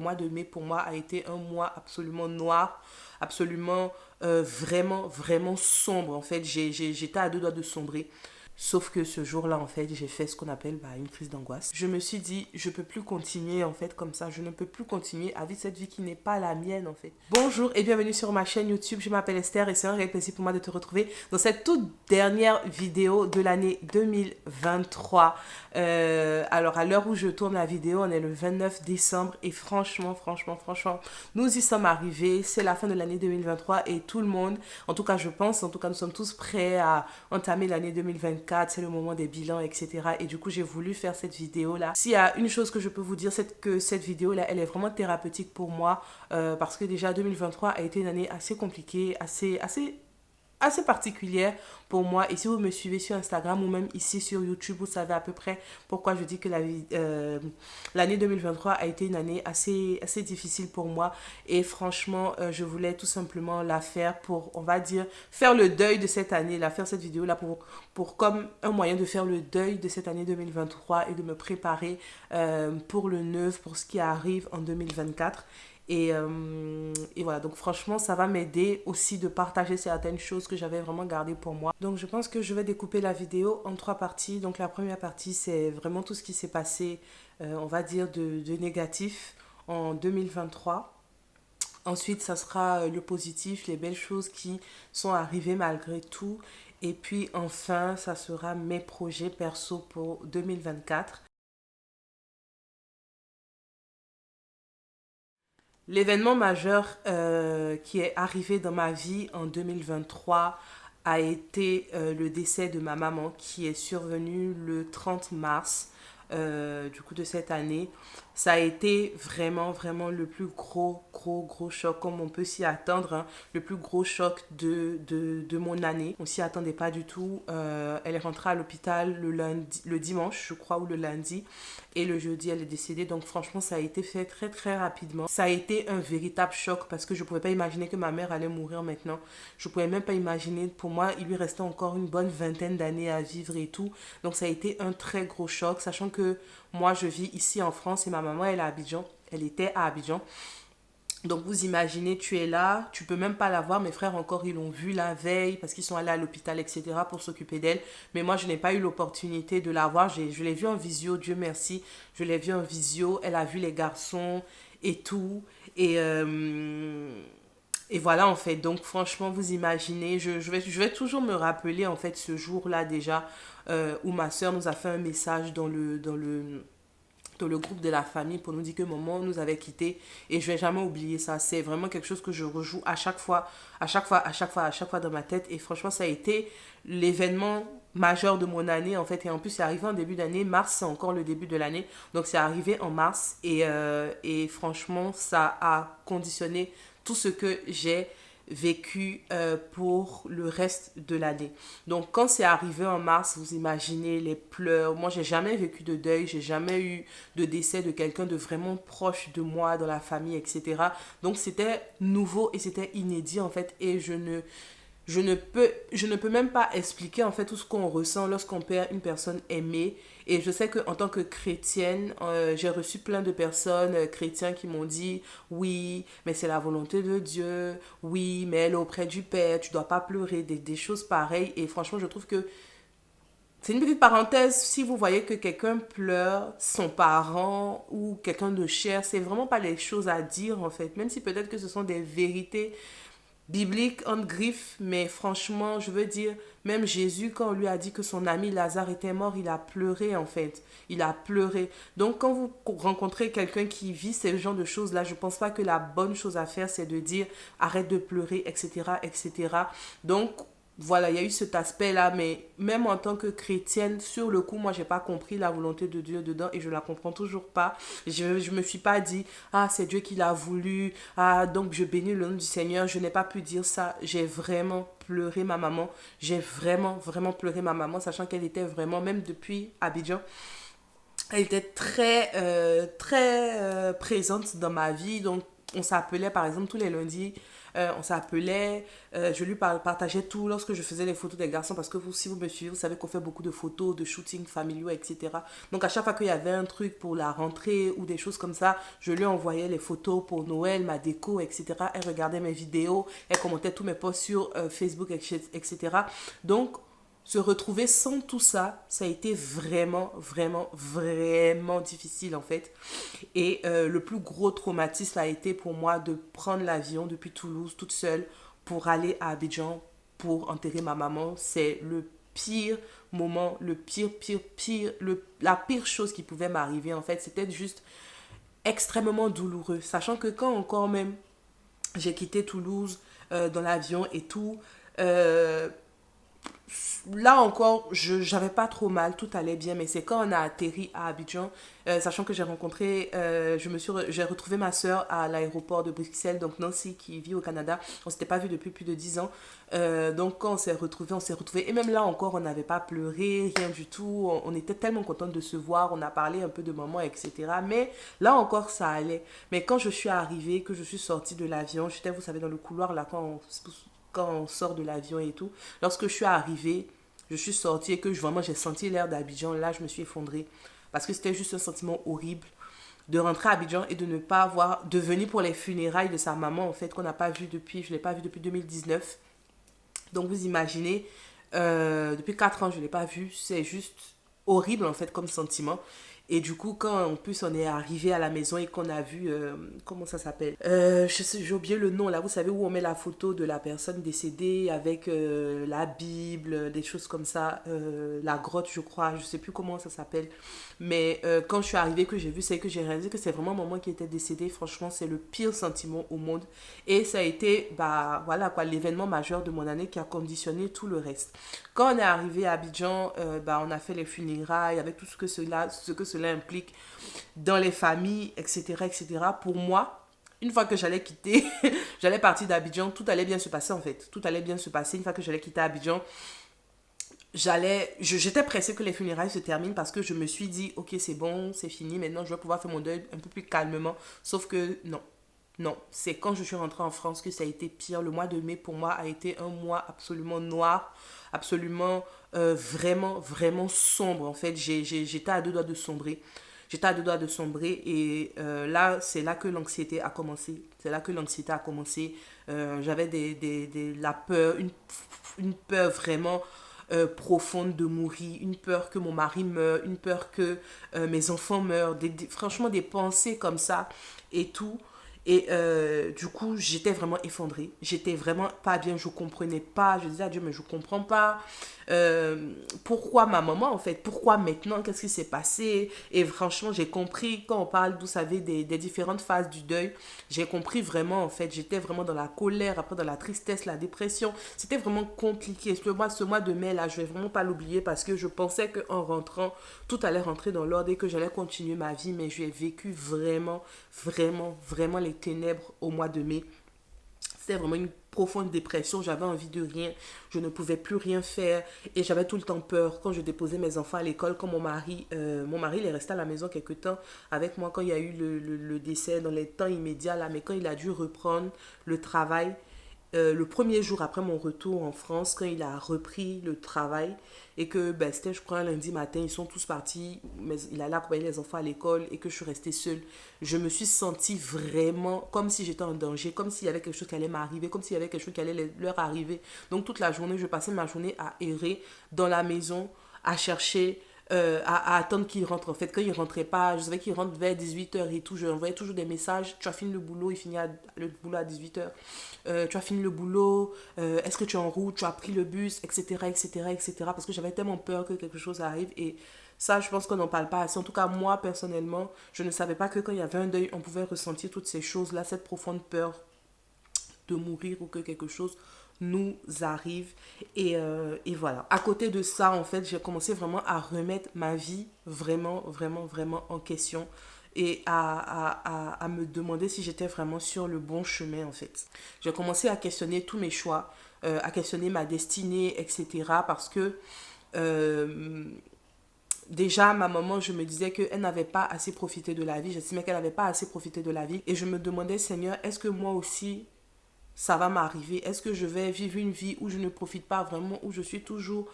Le mois de mai pour moi a été un mois absolument noir, absolument vraiment sombre. En fait, j'étais à deux doigts de sombrer. Sauf que ce jour-là, en fait, j'ai fait ce qu'on appelle une crise d'angoisse. Je me suis dit, je peux plus continuer, en fait, comme ça. Je ne peux plus continuer à vivre cette vie qui n'est pas la mienne, en fait. Bonjour et bienvenue sur ma chaîne YouTube. Je m'appelle Esther et c'est un réel plaisir pour moi de te retrouver dans cette toute dernière vidéo de l'année 2023. Alors, à l'heure où je tourne la vidéo, on est le 29 décembre et franchement, nous y sommes arrivés. C'est la fin de l'année 2023 et tout le monde, en tout cas, je pense, en tout cas, nous sommes tous prêts à entamer l'année 2024. C'est le moment des bilans, etc. Et du coup, j'ai voulu faire cette vidéo-là. S'il y a une chose que je peux vous dire, c'est que cette vidéo-là, elle est vraiment thérapeutique pour moi parce que déjà 2023 a été une année assez compliquée, assez particulière pour moi. Et si vous me suivez sur Instagram ou même ici sur YouTube, vous savez à peu près pourquoi je dis que l'année 2023 a été une année assez difficile pour moi. Et franchement, je voulais tout simplement la faire pour, on va dire, faire le deuil de cette année, faire cette vidéo-là pour comme un moyen de faire le deuil de cette année 2023 et de me préparer pour le neuf, pour ce qui arrive en 2024. Et voilà, donc franchement, ça va m'aider aussi de partager certaines choses que j'avais vraiment gardées pour moi. Donc je pense que je vais découper la vidéo en trois parties. Donc la première partie, c'est vraiment tout ce qui s'est passé, on va dire, de négatif en 2023. Ensuite, ça sera le positif, les belles choses qui sont arrivées malgré tout. Et puis enfin, ça sera mes projets perso pour 2024. L'événement majeur qui est arrivé dans ma vie en 2023 a été le décès de ma maman qui est survenu le 30 mars du coup de cette année. Ça a été vraiment le plus gros choc comme on peut s'y attendre, hein. Le plus gros choc de mon année. On s'y attendait pas du tout. Elle est rentrée à l'hôpital le dimanche, je crois, ou le lundi. Et le jeudi, elle est décédée. Donc franchement, ça a été fait très rapidement. Ça a été un véritable choc parce que je ne pouvais pas imaginer que ma mère allait mourir maintenant. Je ne pouvais même pas imaginer. Pour moi, il lui restait encore une bonne vingtaine d'années à vivre et tout. Donc ça a été un très gros choc, sachant que moi, je vis ici en France et ma maman, elle est à Abidjan. Elle était à Abidjan. Donc vous imaginez, tu es là, tu peux même pas la voir. Mes frères encore, ils l'ont vue la veille parce qu'ils sont allés à l'hôpital, etc. pour s'occuper d'elle. Mais moi, je n'ai pas eu l'opportunité de la voir. Je l'ai vue en visio, Dieu merci. Je l'ai vue en visio. Elle a vu les garçons et tout. Et voilà en fait. Donc franchement, vous imaginez, je vais toujours me rappeler en fait ce jour-là déjà où ma soeur nous a fait un message dans le groupe de la famille pour nous dire que maman nous avait quittés et je vais jamais oublier ça. C'est vraiment quelque chose que je rejoue à chaque fois dans ma tête et franchement ça a été l'événement majeur de mon année en fait et en plus c'est arrivé en début d'année, mars c'est encore le début de l'année donc c'est arrivé en mars et franchement ça a conditionné tout ce que j'ai vécu pour le reste de l'année. Donc quand c'est arrivé en mars, vous imaginez les pleurs. Moi, j'ai jamais vécu de deuil, j'ai jamais eu de décès de quelqu'un de vraiment proche de moi dans la famille, etc. Donc c'était nouveau et c'était inédit en fait et je ne peux même pas expliquer en fait tout ce qu'on ressent lorsqu'on perd une personne aimée. Et je sais qu'en tant que chrétienne, j'ai reçu plein de personnes chrétiens qui m'ont dit oui, mais c'est la volonté de Dieu, oui, mais elle est auprès du Père, tu dois pas pleurer, des choses pareilles. Et franchement, je trouve que c'est une petite parenthèse, si vous voyez que quelqu'un pleure, son parent ou quelqu'un de cher, c'est vraiment pas les choses à dire en fait, même si peut-être que ce sont des vérités biblique en griffe, mais franchement, je veux dire, même Jésus, quand on lui a dit que son ami Lazare était mort, il a pleuré en fait. Il a pleuré. Donc, quand vous rencontrez quelqu'un qui vit ce genre de choses-là, je pense pas que la bonne chose à faire, c'est de dire arrête de pleurer, etc., etc. Donc, voilà, il y a eu cet aspect-là, mais même en tant que chrétienne, sur le coup, moi, j'ai pas compris la volonté de Dieu dedans et je la comprends toujours pas. Je me suis pas dit, ah, c'est Dieu qui l'a voulu, ah, donc je bénis le nom du Seigneur. Je n'ai pas pu dire ça. J'ai vraiment pleuré ma maman. J'ai vraiment pleuré ma maman, sachant qu'elle était vraiment, même depuis Abidjan, elle était très présente dans ma vie. Donc, on s'appelait par exemple tous les lundis, on s'appelait, je lui partageais tout lorsque je faisais les photos des garçons parce que vous, si vous me suivez, vous savez qu'on fait beaucoup de photos, de shootings familiaux, etc. Donc à chaque fois qu'il y avait un truc pour la rentrée ou des choses comme ça, je lui envoyais les photos pour Noël, ma déco, etc. Elle regardait mes vidéos, elle commentait tous mes posts sur Facebook, etc. Donc se retrouver sans tout ça, ça a été vraiment, vraiment, vraiment difficile en fait. Et le plus gros traumatisme a été pour moi de prendre l'avion depuis Toulouse toute seule pour aller à Abidjan pour enterrer ma maman. C'est le pire moment, le pire, la pire chose qui pouvait m'arriver en fait. C'était juste extrêmement douloureux. Sachant que quand encore même j'ai quitté Toulouse dans l'avion et tout, euh, là encore, je j'avais pas trop mal, tout allait bien, mais c'est quand on a atterri à Abidjan, sachant que j'ai rencontré, j'ai retrouvé ma soeur à l'aéroport de Bruxelles, donc Nancy qui vit au Canada. On s'était pas vu depuis plus de 10 ans. Donc quand on s'est retrouvés, et même là encore, on n'avait pas pleuré, rien du tout. On était tellement contente de se voir, on a parlé un peu de maman, etc. Mais là encore, ça allait. Mais quand je suis arrivée, que je suis sortie de l'avion, j'étais, vous savez, dans le couloir là, quand on sort de l'avion et tout. Lorsque je suis arrivée, je suis sortie et que vraiment j'ai senti l'air d'Abidjan, là je me suis effondrée. Parce que c'était juste un sentiment horrible de rentrer à Abidjan et de ne pas avoir, de venir pour les funérailles de sa maman en fait, qu'on n'a pas vu depuis, je ne l'ai pas vu depuis 2019. Donc vous imaginez, depuis 4 ans je ne l'ai pas vu, c'est juste horrible en fait comme sentiment. Et du coup, quand en plus on est arrivé à la maison et qu'on a vu, comment ça s'appelle, j'ai oublié le nom là, vous savez où on met la photo de la personne décédée avec la Bible, des choses comme ça, la grotte je crois, je sais plus comment ça s'appelle. Mais quand je suis arrivée, que j'ai vu, c'est que j'ai réalisé que c'est vraiment maman qui était décédée. Franchement, c'est le pire sentiment au monde. Et ça a été, bah voilà quoi, l'événement majeur de mon année qui a conditionné tout le reste. Quand on est arrivé à Abidjan, bah, on a fait les funérailles avec tout ce que cela implique dans les familles, etc., etc. Pour moi, une fois que j'allais quitter, j'allais partir d'Abidjan, tout allait bien se passer en fait. Tout allait bien se passer. Une fois que j'allais quitter Abidjan, j'étais pressée que les funérailles se terminent parce que je me suis dit, ok, c'est bon, c'est fini, maintenant je vais pouvoir faire mon deuil un peu plus calmement. Sauf que non, non, c'est quand je suis rentrée en France que ça a été pire. Le mois de mai, pour moi, a été un mois absolument noir, absolument, vraiment, vraiment sombre. En fait, j'étais à deux doigts de sombrer. J'étais à deux doigts de sombrer et là, c'est là que l'anxiété a commencé. C'est là que l'anxiété a commencé. J'avais la peur, une peur vraiment profonde de mourir, une peur que mon mari meure, une peur que mes enfants meurent, franchement des pensées comme ça et tout. Et du coup, j'étais vraiment effondrée. J'étais vraiment pas bien. Je comprenais pas. Je disais à Dieu, mais je comprends pas. Pourquoi ma maman, en fait? Pourquoi maintenant? Qu'est-ce qui s'est passé? Et franchement, j'ai compris, quand on parle, vous savez, des différentes phases du deuil, j'ai compris vraiment, en fait. J'étais vraiment dans la colère, après dans la tristesse, la dépression. C'était vraiment compliqué. Ce mois de mai, là, je vais vraiment pas l'oublier parce que je pensais qu'en rentrant, tout allait rentrer dans l'ordre et que j'allais continuer ma vie. Mais j'ai vécu vraiment, vraiment, vraiment les ténèbres au mois de mai. C'était vraiment une profonde dépression, j'avais envie de rien, je ne pouvais plus rien faire et j'avais tout le temps peur quand je déposais mes enfants à l'école, quand mon mari il est resté à la maison quelque temps avec moi quand il y a eu le décès dans les temps immédiats là, mais quand il a dû reprendre le travail, le premier jour après mon retour en France, quand il a repris le travail et que ben, c'était, je crois, un lundi matin, ils sont tous partis, mais il allait accompagner les enfants à l'école et que je suis restée seule, je me suis sentie vraiment comme si j'étais en danger, comme s'il y avait quelque chose qui allait m'arriver, comme s'il y avait quelque chose qui allait leur arriver. Donc toute la journée, je passais ma journée à errer dans la maison, à chercher à attendre qu'il rentre. En fait, quand il rentrait pas, je savais qu'il rentre vers 18h et tout. Je lui envoyais toujours des messages. Tu as fini le boulot, il finit le boulot à 18h. Tu as fini le boulot, est-ce que tu es en route, tu as pris le bus, etc., etc., etc. Parce que j'avais tellement peur que quelque chose arrive. Et ça, je pense qu'on n'en parle pas assez. En tout cas, moi, personnellement, je ne savais pas que quand il y avait un deuil, on pouvait ressentir toutes ces choses-là, cette profonde peur de mourir ou que quelque chose nous arrive et voilà. À côté de ça, en fait, j'ai commencé vraiment à remettre ma vie vraiment, vraiment, vraiment en question et à me demander si j'étais vraiment sur le bon chemin, en fait. J'ai commencé à questionner tous mes choix, à questionner ma destinée, etc. Parce que euh, déjà, ma maman, je me disais qu'elle n'avait pas assez profité de la vie. J'estimais qu'elle n'avait pas assez profité de la vie. Et je me demandais, Seigneur, est-ce que moi aussi, ça va m'arriver? Est-ce que je vais vivre une vie où je ne profite pas vraiment, où je suis toujours,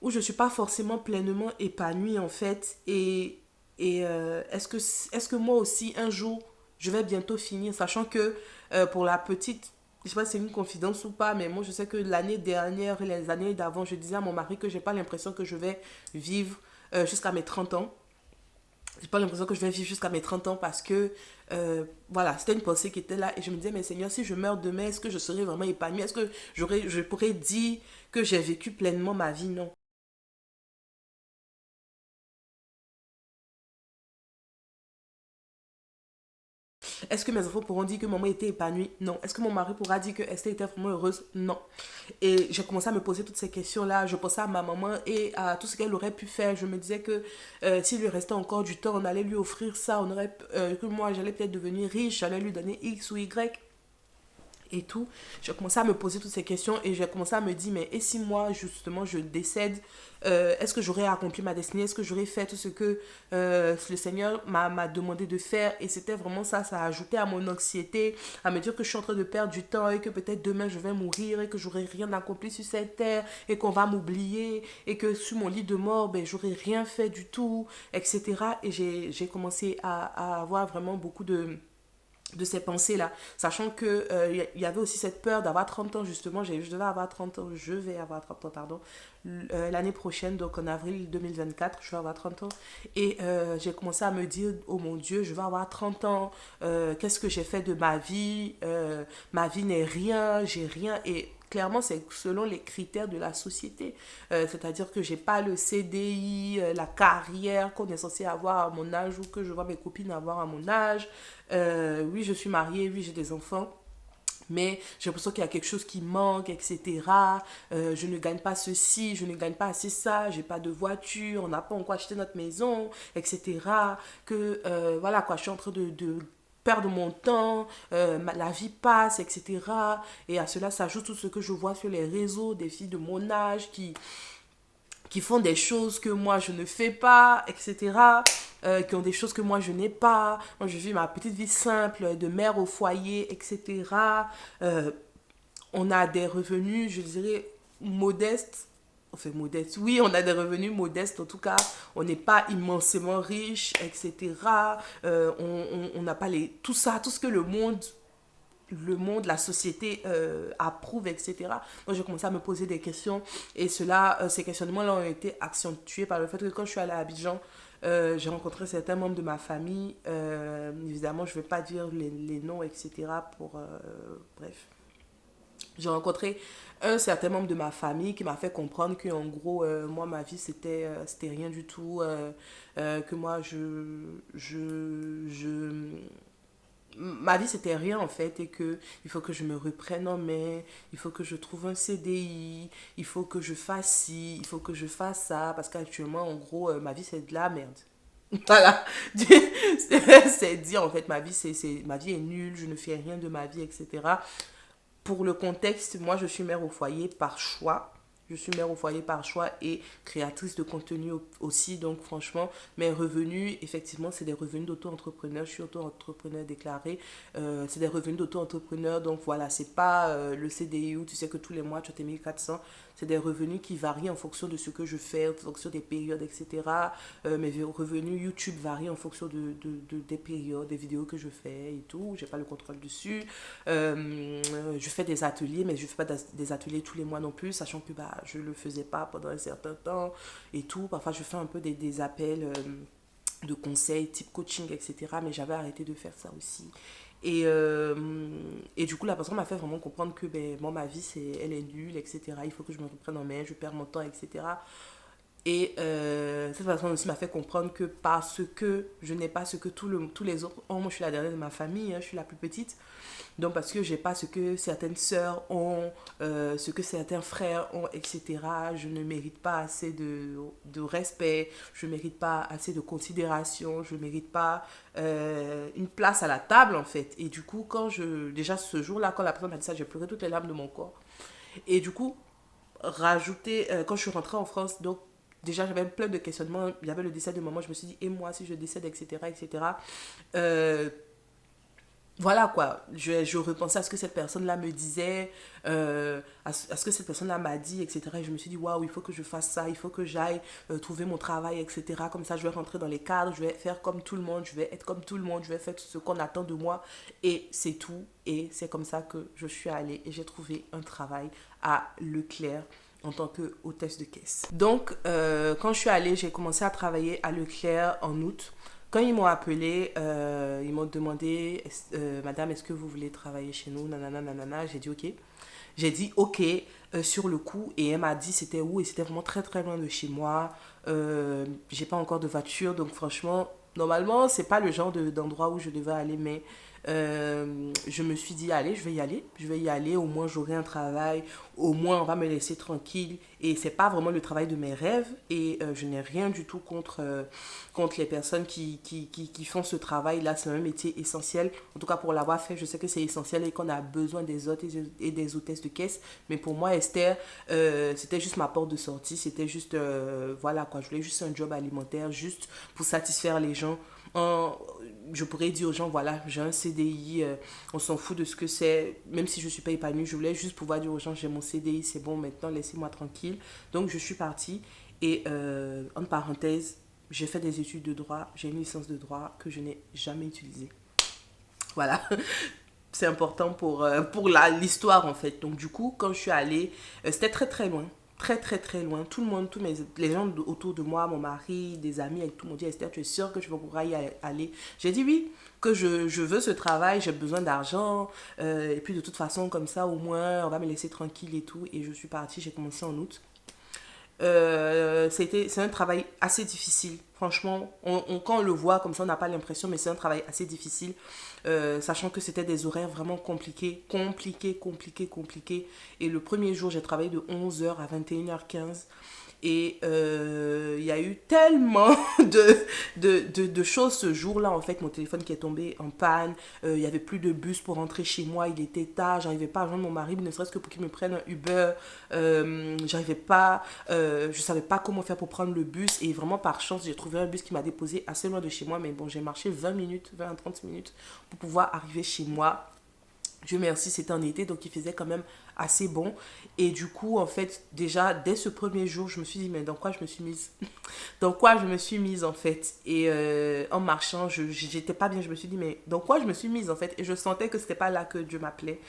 où je ne suis pas forcément pleinement épanouie, en fait? Est-ce que moi aussi, un jour, je vais bientôt finir, sachant que pour la petite, je sais pas si c'est une confidence ou pas, mais moi je sais que l'année dernière et les années d'avant, je disais à mon mari que j'ai pas l'impression que je vais vivre jusqu'à mes 30 ans. J'ai pas l'impression que je vais vivre jusqu'à mes 30 ans parce que, voilà, c'était une pensée qui était là et je me disais, mais Seigneur, si je meurs demain, est-ce que je serai vraiment épanouie? Est-ce que je pourrais dire que j'ai vécu pleinement ma vie? Non. Est-ce que mes enfants pourront dire que maman était épanouie? Non. Est-ce que mon mari pourra dire que Esther était vraiment heureuse? Non. Et j'ai commencé à me poser toutes ces questions-là. Je pensais à ma maman et à tout ce qu'elle aurait pu faire. Je me disais que s'il lui restait encore du temps, on allait lui offrir ça. Que moi, j'allais peut-être devenir riche, j'allais lui donner X ou Y et tout. J'ai commencé à me poser toutes ces questions et j'ai commencé à me dire, mais et si moi, justement, je décède, est-ce que j'aurais accompli ma destinée? Est-ce que j'aurais fait tout ce que le Seigneur m'a demandé de faire? Et c'était vraiment ça, ça a ajouté à mon anxiété, à me dire que je suis en train de perdre du temps et que peut-être demain je vais mourir et que j'aurai rien accompli sur cette terre et qu'on va m'oublier et que sur mon lit de mort, ben, j'aurai rien fait du tout, etc. Et j'ai commencé à avoir vraiment beaucoup de ces pensées-là, sachant que y avait aussi cette peur d'avoir 30 ans, justement, je devais avoir 30 ans, je vais avoir 30 ans, pardon, l'année prochaine, donc en avril 2024, je vais avoir 30 ans, et j'ai commencé à me dire, oh mon Dieu, je vais avoir 30 ans, qu'est-ce que j'ai fait de ma vie n'est rien, j'ai rien, et clairement, c'est selon les critères de la société. C'est-à-dire que j'ai pas le CDI, la carrière qu'on est censé avoir à mon âge ou que je vois mes copines avoir à mon âge. Oui, je suis mariée, oui, j'ai des enfants. Mais j'ai l'impression qu'il y a quelque chose qui manque, etc. Je ne gagne pas ceci, je ne gagne pas assez ça, j'ai pas de voiture, on n'a pas encore acheté notre maison, etc. Voilà quoi, je suis en train de perdre mon temps, la vie passe, etc. Et à cela s'ajoute tout ce que je vois sur les réseaux, des filles de mon âge qui font des choses que moi je ne fais pas, etc. Qui ont des choses que moi je n'ai pas. Moi je vis ma petite vie simple de mère au foyer, etc. Euh, on a des revenus, je dirais, modestes. Enfin, modestes, oui, on a des revenus modestes, en tout cas, on n'est pas immensément riche, etc. On n'a pas tout ça, tout ce que le monde, la société approuve, etc. Donc j'ai commencé à me poser des questions et ces questionnements-là ont été accentués par le fait que quand je suis allée à Abidjan, j'ai rencontré certains membres de ma famille. Évidemment, je ne vais pas dire les noms, etc. Bref. J'ai rencontré un certain membre de ma famille qui m'a fait comprendre que en gros, moi, ma vie, c'était rien du tout. Que moi, ma vie c'était rien en fait et que il faut que je me reprenne en main, il faut que je trouve un CDI, il faut que je fasse ci, il faut que je fasse ça parce qu'actuellement en gros ma vie c'est de la merde. Voilà, c'est dire en fait ma vie est nulle, je ne fais rien de ma vie, etc. Pour le contexte, moi je suis mère au foyer par choix. Je suis mère au foyer par choix et créatrice de contenu aussi. Donc franchement, mes revenus, effectivement, c'est des revenus d'auto-entrepreneur. Je suis auto-entrepreneur déclaré. C'est des revenus d'auto-entrepreneur. Donc voilà, c'est pas le CDI où tu sais que tous les mois tu as tes 1400. C'est des revenus qui varient en fonction de ce que je fais, en fonction des périodes, etc. Mes revenus YouTube varient en fonction des périodes, des vidéos que je fais et tout. J'ai pas le contrôle dessus. Je fais des ateliers, mais je fais pas des ateliers tous les mois non plus, sachant que bah, je le faisais pas pendant un certain temps et tout. Parfois, je fais un peu des appels de conseils, type coaching, etc. Mais j'avais arrêté de faire ça aussi. Et du coup, la personne m'a fait vraiment comprendre que ben, moi, ma vie, elle est nulle, etc. Il faut que je me reprenne en main, je perds mon temps, etc. Et cette personne aussi m'a fait comprendre que parce que je n'ai pas ce que tous les autres ont, moi je suis la dernière de ma famille, hein, je suis la plus petite, donc parce que j'ai pas ce que certaines sœurs ont, ce que certains frères ont, etc. Je ne mérite pas assez de respect, je ne mérite pas assez de considération, je ne mérite pas une place à la table en fait. Et du coup, déjà ce jour-là, quand la personne m'a dit ça, j'ai pleuré toutes les larmes de mon corps. Et du coup, quand je suis rentrée en France, donc déjà j'avais plein de questionnements. Il y avait le décès de maman, je me suis dit, et moi si je décède, etc. etc. Euh, voilà quoi, je repensais à ce que cette personne-là me disait, à ce que cette personne-là m'a dit, etc. Et je me suis dit, waouh, il faut que je fasse ça, il faut que j'aille trouver mon travail, etc. Comme ça, je vais rentrer dans les cadres, je vais faire comme tout le monde, je vais être comme tout le monde, je vais faire ce qu'on attend de moi. Et c'est tout. Et c'est comme ça que je suis allée et j'ai trouvé un travail à Leclerc en tant que hôtesse de caisse. Donc, quand je suis allée, j'ai commencé à travailler à Leclerc en août. Quand ils m'ont appelé, ils m'ont demandé, Madame, est-ce que vous voulez travailler chez nous? Nanana, nanana. J'ai dit ok. J'ai dit ok sur le coup et elle m'a dit c'était où et c'était vraiment très très loin de chez moi. J'ai pas encore de voiture donc franchement, normalement c'est pas le genre d'endroit où je devais aller mais je me suis dit allez je vais y aller au moins j'aurai un travail au moins on va me laisser tranquille et c'est pas vraiment le travail de mes rêves et je n'ai rien du tout contre les personnes qui font ce travail là c'est un métier essentiel en tout cas pour l'avoir fait je sais que c'est essentiel et qu'on a besoin des hôtes et des hôtesses de caisse mais pour moi Esther c'était juste ma porte de sortie c'était juste voilà quoi je voulais juste un job alimentaire juste pour satisfaire les gens en, je pourrais dire aux gens, voilà, j'ai un CDI, on s'en fout de ce que c'est, même si je ne suis pas épanouie, je voulais juste pouvoir dire aux gens, j'ai mon CDI, c'est bon, maintenant laissez-moi tranquille. Donc je suis partie et en parenthèse, j'ai fait des études de droit, j'ai une licence de droit que je n'ai jamais utilisée. Voilà, c'est important pour l'histoire en fait. Donc du coup, quand je suis allée, c'était très très loin. Très très très loin. Tout le monde, les gens autour de moi, mon mari, des amis, avec tout m'ont dit Esther, tu es sûre que tu vas pouvoir y aller? J'ai dit oui, que je veux ce travail, j'ai besoin d'argent. Et puis de toute façon, comme ça, au moins, on va me laisser tranquille et tout. Et je suis partie, j'ai commencé en août. C'est un travail assez difficile. Franchement, quand on le voit comme ça, on n'a pas l'impression, mais c'est un travail assez difficile. Sachant que c'était des horaires vraiment compliqués. Et le premier jour, j'ai travaillé de 11h à 21h15. Et il y a eu tellement de choses ce jour-là. En fait, mon téléphone qui est tombé en panne. Il n'y avait plus de bus pour rentrer chez moi. Il était tard. J'arrivais pas à joindre mon mari, ne serait-ce que pour qu'il me prenne un Uber. J'arrivais pas. Je savais pas comment faire pour prendre le bus. Et vraiment, par chance, j'ai trouvé un bus qui m'a déposé assez loin de chez moi. Mais bon, j'ai marché 20 minutes, 20 à 30 minutes pour pouvoir arriver chez moi. Dieu merci, c'était en été, donc il faisait quand même assez bon. Et du coup, en fait, déjà, dès ce premier jour, je me suis dit, mais dans quoi je me suis mise? Dans quoi je me suis mise, en fait? Et en marchant, j'étais pas bien. Je me suis dit, mais dans quoi je me suis mise, en fait? Et je sentais que c'était pas là que Dieu m'appelait.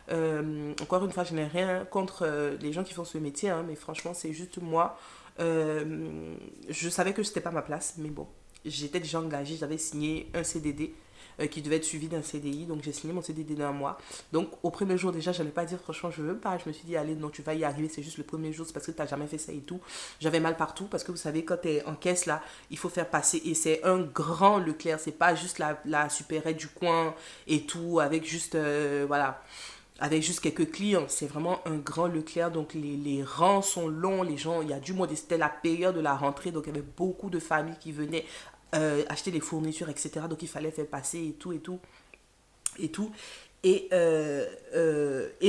Encore une fois, je n'ai rien contre les gens qui font ce métier, hein, mais franchement, c'est juste moi. Je savais que c'était pas ma place, mais bon. J'étais déjà engagée, j'avais signé un CDD qui devait être suivi d'un CDI. Donc j'ai signé mon CDD d'un mois. Donc au premier jour déjà, je n'allais pas dire franchement je veux pas. Je me suis dit allez non tu vas y arriver, c'est juste le premier jour, c'est parce que tu n'as jamais fait ça et tout. J'avais mal partout parce que vous savez quand tu es en caisse là, il faut faire passer et c'est un grand Leclerc, c'est pas juste la supérette du coin et tout avec juste voilà avec juste quelques clients. C'est vraiment un grand Leclerc, donc les rangs sont longs, les gens, il y a du monde, et c'était la période de la rentrée, donc il y avait beaucoup de familles qui venaient acheter des fournitures, etc. Donc il fallait faire passer et tout, et tout, et tout. Et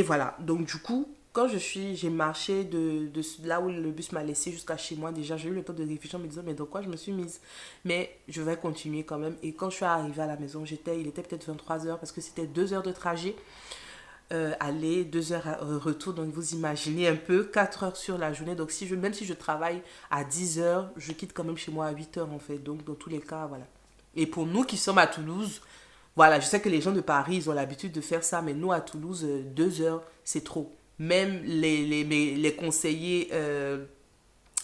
voilà, donc du coup, quand j'ai marché de là où le bus m'a laissé jusqu'à chez moi, déjà j'ai eu le temps de réfléchir en me disant mais dans quoi je me suis mise. Mais je vais continuer quand même. Et quand je suis arrivée à la maison, il était peut-être 23h parce que c'était 2 heures de trajet aller, 2 heures retour. Donc vous imaginez un peu, 4 heures sur la journée. Donc même si je travaille à 10 heures, je quitte quand même chez moi à 8 heures en fait. Donc dans tous les cas, voilà. Et pour nous qui sommes à Toulouse, voilà, je sais que les gens de Paris, ils ont l'habitude de faire ça, mais nous à Toulouse, 2 heures, c'est trop. Même les conseillers...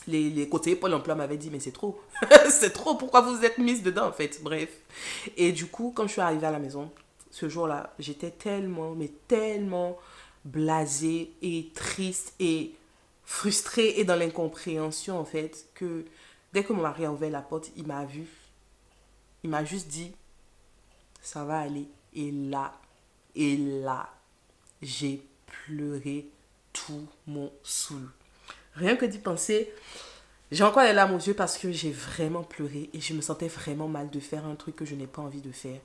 les conseillers Pôle emploi m'avaient dit mais c'est trop c'est trop, pourquoi vous êtes mise dedans en fait, bref. Et du coup quand je suis arrivée à la maison ce jour-là, j'étais tellement, mais tellement blasée et triste et frustrée et dans l'incompréhension en fait que dès que mon mari a ouvert la porte, il m'a vu, il m'a juste dit ça va aller. Et là, j'ai pleuré tout mon soul. Rien que d'y penser, j'ai encore les larmes aux yeux parce que j'ai vraiment pleuré et je me sentais vraiment mal de faire un truc que je n'ai pas envie de faire.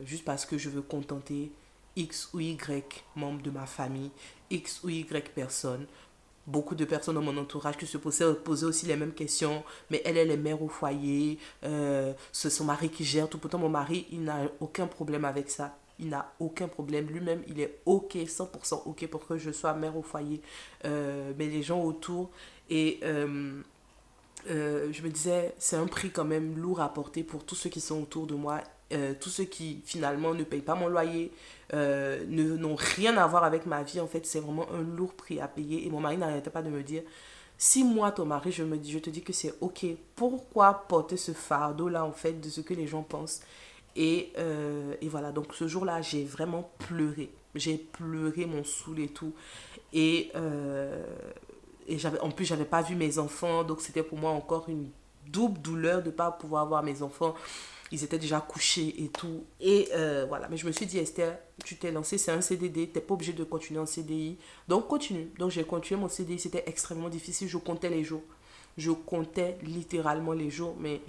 Juste parce que je veux contenter X ou Y membre de ma famille, X ou Y personne. beaucoup de personnes dans mon entourage qui se posaient aussi les mêmes questions. Mais elle est mère au foyer, c'est son mari qui gère tout. Pourtant, mon mari, il n'a aucun problème avec ça. Il n'a aucun problème. Lui-même, il est OK, 100% OK pour que je sois mère au foyer. Mais les gens autour, et je me disais, c'est un prix quand même lourd à porter pour tous ceux qui sont autour de moi, tous ceux qui finalement ne payent pas mon loyer, n'ont rien à voir avec ma vie. En fait, c'est vraiment un lourd prix à payer. Et mon mari n'arrêtait pas de me dire, si moi, ton mari, je te dis que c'est OK, pourquoi porter ce fardeau-là, en fait, de ce que les gens pensent? Et voilà, donc ce jour-là, j'ai vraiment pleuré. J'ai pleuré mon saoul et tout. Et, euh, et en plus, j'avais pas vu mes enfants, donc c'était pour moi encore une double douleur de ne pas pouvoir voir mes enfants. Ils étaient déjà couchés et tout. Et voilà, mais je me suis dit, Esther, tu t'es lancé, c'est un CDD, tu n'es pas obligé de continuer en CDI. Donc continue. Donc j'ai continué mon CDI, c'était extrêmement difficile, je comptais les jours. Je comptais littéralement les jours, mais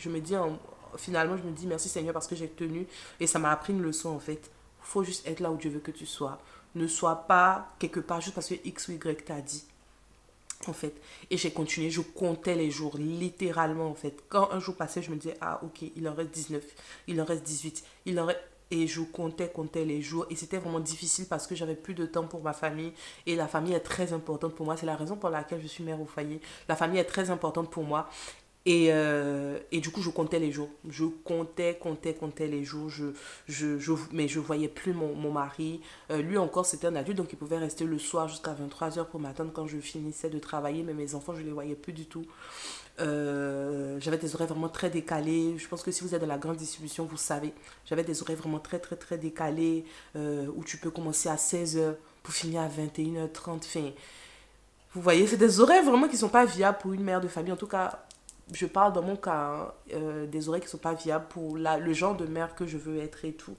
finalement, je me dis merci Seigneur parce que j'ai tenu et ça m'a appris une leçon en fait. Il faut juste être là où Dieu veut que tu sois. Ne sois pas quelque part juste parce que X ou Y t'a dit en fait. Et j'ai continué, je comptais les jours, littéralement en fait. Quand un jour passait, je me disais, ah ok, il en reste 19, il en reste 18, il en reste... Et je comptais les jours. Et c'était vraiment difficile parce que j'avais plus de temps pour ma famille. Et la famille est très importante pour moi. C'est la raison pour laquelle je suis mère au foyer. La famille est très importante pour moi. Et du coup, je comptais les jours. Je comptais les jours. Mais je voyais plus mon mari. Lui encore, c'était un adulte, donc il pouvait rester le soir jusqu'à 23 heures pour m'attendre quand je finissais de travailler. Mais mes enfants, je les voyais plus du tout. J'avais des horaires vraiment très décalés. Je pense que si vous êtes dans la grande distribution, vous savez. J'avais des horaires vraiment très, très, très décalés où tu peux commencer à 16 heures pour finir à 21h30. Enfin, vous voyez, c'est des horaires vraiment qui ne sont pas viables pour une mère de famille. En tout cas, je parle dans mon cas, hein, des horaires qui ne sont pas viables pour le genre de mère que je veux être et tout.